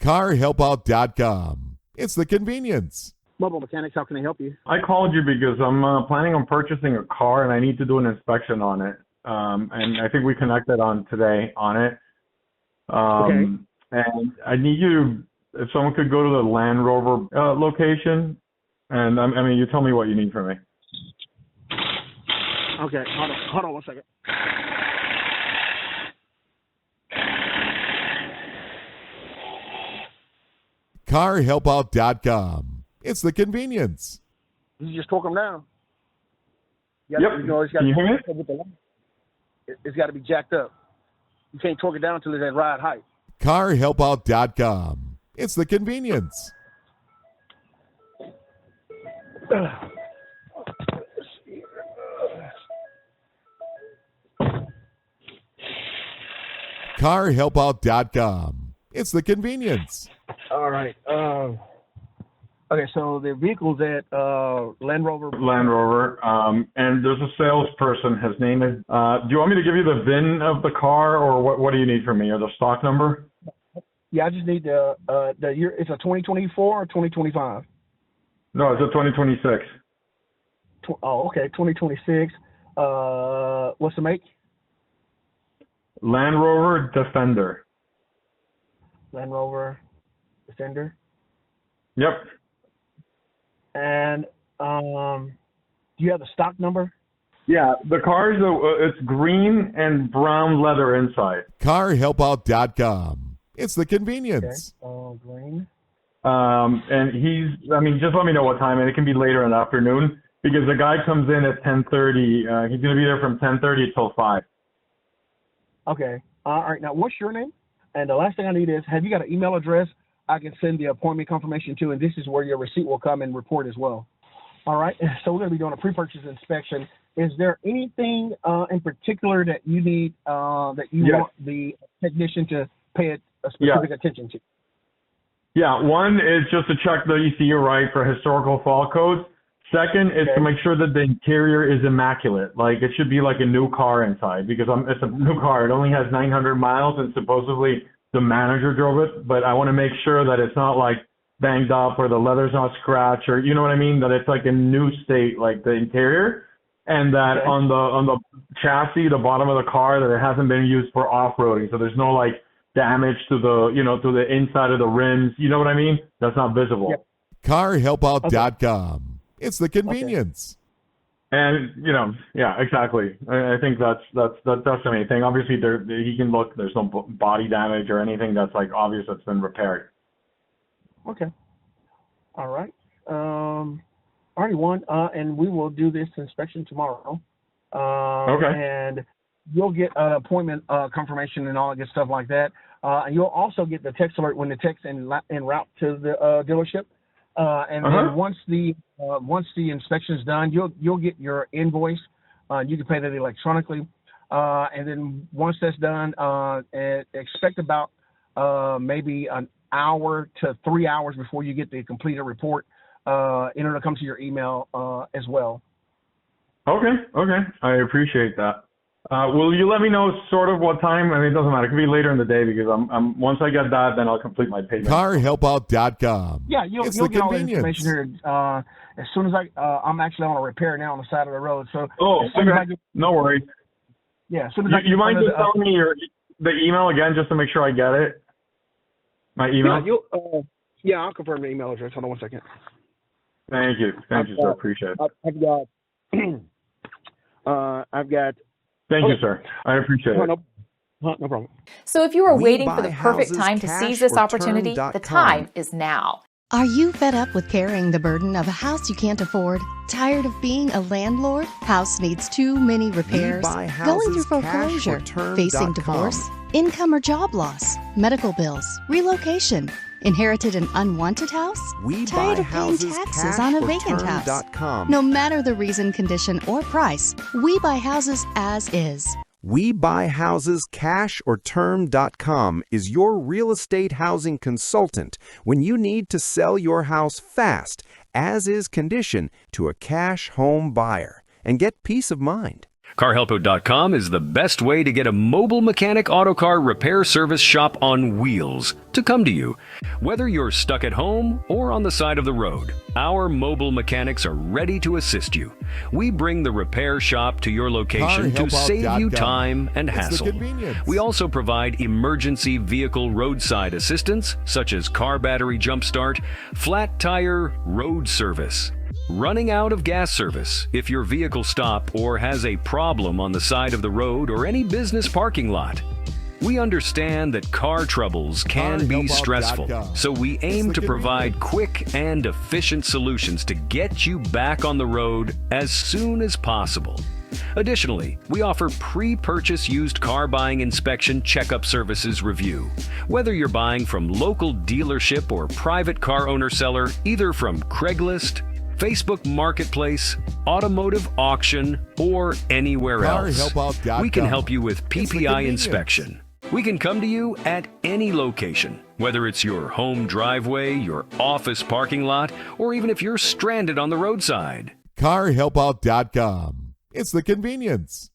CarHelpout.com. It's the convenience. Mobile Mechanics, how can I help you? I called you because I'm planning on purchasing a car and I need to do an inspection on it. And I think we connected on today on it. Okay. And I need you, if someone could go to the Land Rover location. And I mean, you tell me what you need from me. Okay, hold on 1 second. CarHelpout.com. It's the convenience. You just torque them down. Yep. Can you hear me? It's got to be jacked up. You can't torque it down until it's at ride height. CarHelpout.com. It's the convenience. CarHelpout.com. It's the convenience. All right. Okay, so the vehicle's at Land Rover. Land Rover. And there's a salesperson. His name is. Do you want me to give you the VIN of the car, or what do you need from me, or the stock number? Yeah, I just need the year. It's a 2024 or 2025. No, it's a 2026. Okay, 2026. What's the make? Land Rover Defender. Land Rover Defender. Yep. And do you have the stock number? Yeah, the car is it's green and brown leather inside. CarHelpout.com. It's the convenience. Okay. Green. And just let me know what time, and it can be later in the afternoon because the guy comes in at 10:30. He's going to be there from 10:30 till 5. Okay. All right. Now, what's your name? And the last thing I need is, have you got an email address I can send the appointment confirmation to? And this is where your receipt will come and report as well. All right. So we're going to be doing a pre-purchase inspection. Is there anything in particular that you need that you want the technician to pay a specific attention to? Yeah. One is just to check that you see you're right for historical fault codes. Second is to make sure that the interior is immaculate. Like it should be like a new car inside because it's a new car. It only has 900 miles and supposedly the manager drove it. But I want to make sure that it's not like banged up or the leather's not scratched or you know what I mean? That it's like a new state, like the interior, and that on the chassis, the bottom of the car, that it hasn't been used for off-roading. So there's no like damage to the to the inside of the rims. You know what I mean? That's not visible. Yep. CarHelpout.com. It's the convenience. And exactly. I think that's the main thing. Obviously, he can look. There's no body damage or anything that's like obvious that's been repaired. Okay. All right. Alrighty, Juan. And we will do this inspection tomorrow. And you'll get an appointment confirmation and all that good stuff like that. And you'll also get the text alert when the text en route to the dealership. Then once the inspection is done, you'll get your invoice. You can pay that electronically. And then once that's done, expect about maybe an hour to 3 hours before you get the completed report. It'll come to your email as well. Okay. I appreciate that. Will you let me know sort of what time? I mean, it doesn't matter. It could be later in the day because I'm once I get that, then I'll complete my payment. CarHelpout.com. Yeah, you'll get all the information here. As soon as I'm actually on a repair now on the side of the road. So no worries. Yeah, as soon as you mind just telling me the email again just to make sure I get it? My email? Yeah, I'll confirm the email address. Hold on 1 second. Thank you, sir. Appreciate it. I've got. Thank you, sir. I appreciate it. No problem. So if you are waiting for the perfect time to seize this opportunity, the time is now. Are you fed up with carrying the burden of a house you can't afford? Tired of being a landlord? House needs too many repairs? Going through foreclosure? Facing divorce? Income or job loss? Medical bills? Relocation? Inherited an unwanted house? Tired of paying taxes on a vacant house? No matter the reason, condition, or price, we buy houses as is. WeBuyHousesCashOrTerm.com is your real estate housing consultant when you need to sell your house fast, as is condition, to a cash home buyer and get peace of mind. CarHelpo.com is the best way to get a mobile mechanic auto car repair service shop on wheels to come to you. Whether you're stuck at home or on the side of the road, our mobile mechanics are ready to assist you. We bring the repair shop to your location to save you time and hassle. We also provide emergency vehicle roadside assistance, such as car battery jump start, flat tire road service, running out of gas service if your vehicle stops or has a problem on the side of the road or any business parking lot. We understand that car troubles can be stressful, so we aim to provide quick and efficient solutions to get you back on the road as soon as possible. Additionally, we offer pre-purchase used car buying inspection checkup services review. Whether you're buying from local dealership or private car owner seller, either from Craigslist, Facebook Marketplace, automotive auction, or anywhere else, we can help you with PPI inspection. We can come to you at any location, whether it's your home driveway, your office parking lot, or even if you're stranded on the roadside. CarHelpout.com. It's the convenience.